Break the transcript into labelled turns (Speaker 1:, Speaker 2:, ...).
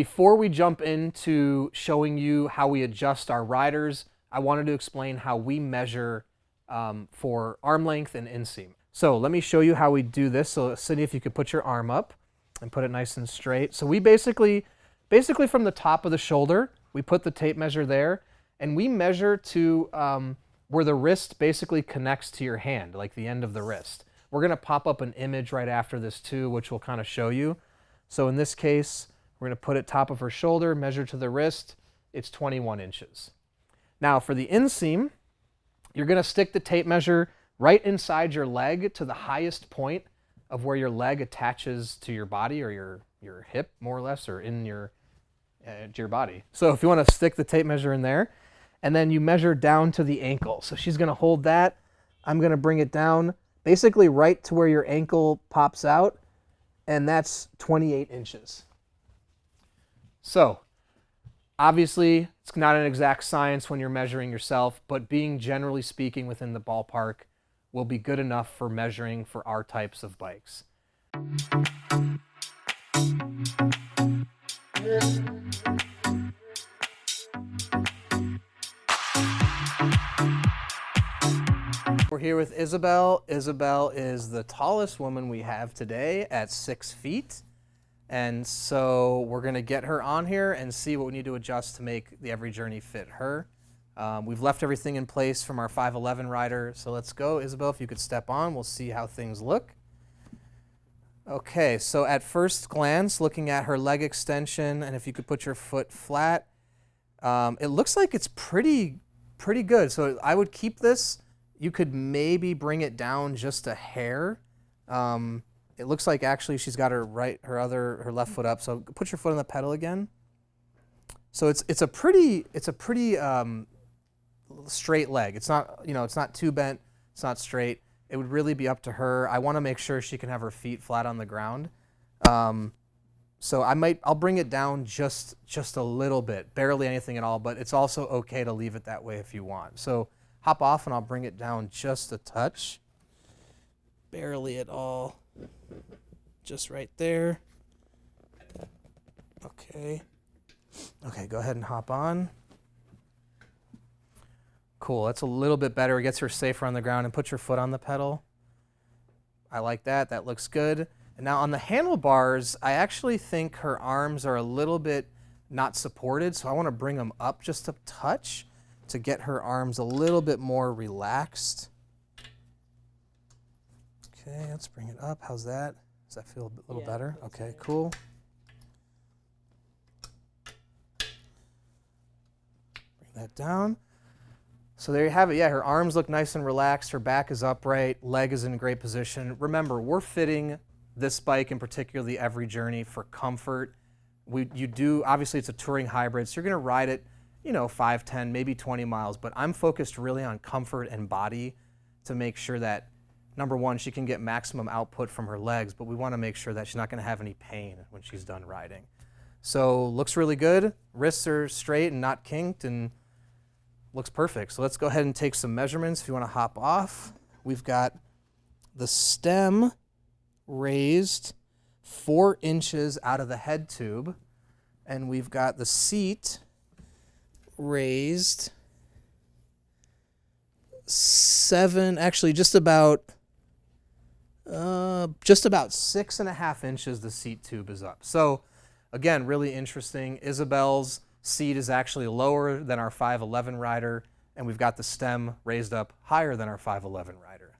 Speaker 1: before we jump into showing you how we adjust our riders, I wanted to explain how we measure for arm length and inseam. So let me show you how we do this. So Cindy, if you could put your arm up and put it nice and straight. So we basically from the top of the shoulder, we put the tape measure there, and we measure to where the wrist basically connects to your hand, like the end of the wrist. We're gonna pop up an image right after this too, which will kind of show you. So in this case, we're gonna put it top of her shoulder, measure to the wrist, it's 21 inches. Now for the inseam, you're gonna stick the tape measure right inside your leg to the highest point of where your leg attaches to your body, or your hip more or less, or in your body. So if you wanna stick the tape measure in there, and then you measure down to the ankle. So she's gonna hold that. I'm gonna bring it down basically right to where your ankle pops out, and that's 28 inches. So obviously it's not an exact science when you're measuring yourself, but being generally speaking within the ballpark will be good enough for measuring for our types of bikes. We're here with Isabel. Isabel is the tallest woman we have today at 6 feet. And so we're gonna get her on here and see what we need to adjust to make the EVRYjourney fit her. We've left everything in place from our 5'11" rider. So let's go. Isabel, if you could step on, we'll see how things look. Okay, so at first glance, looking at her leg extension, and if you could put your foot flat, it looks like it's pretty good. So I would keep this. You could maybe bring it down just a hair. It looks like actually she's got her left foot up. So put your foot on the pedal again. So it's a pretty straight leg. It's not, it's not too bent. It's not straight. It would really be up to her. I want to make sure she can have her feet flat on the ground. So I'll bring it down just a little bit, barely anything at all. But it's also okay to leave it that way if you want. So hop off and I'll bring it down just a touch. Barely at all. Just right there. Okay. Okay, go ahead and hop on. Cool, that's a little bit better. It gets her safer on the ground. And put your foot on the pedal. I like that. That looks good. And now on the handlebars, I actually think her arms are a little bit not supported, so I want to bring them up just a touch to get her arms a little bit more relaxed. Okay, let's bring it up. How's that? Does that feel a little better? Okay, cool. Bring that down. So there you have it. Yeah, her arms look nice and relaxed. Her back is upright. Leg is in great position. Remember, we're fitting this bike, in particular the EVRYjourney, for comfort. Obviously it's a touring hybrid, so you're going to ride it 5, 10, maybe 20 miles, but I'm focused really on comfort and body to make sure that, number one, she can get maximum output from her legs, but we want to make sure that she's not going to have any pain when she's done riding. So looks really good. Wrists are straight and not kinked, and looks perfect. So let's go ahead and take some measurements. If you want to hop off, we've got the stem raised 4 inches out of the head tube, and we've got the seat raised just about 6.5 inches. The seat tube is up. So again, really interesting. Isabel's seat is actually lower than our 5'11" rider, and we've got the stem raised up higher than our 5'11" rider.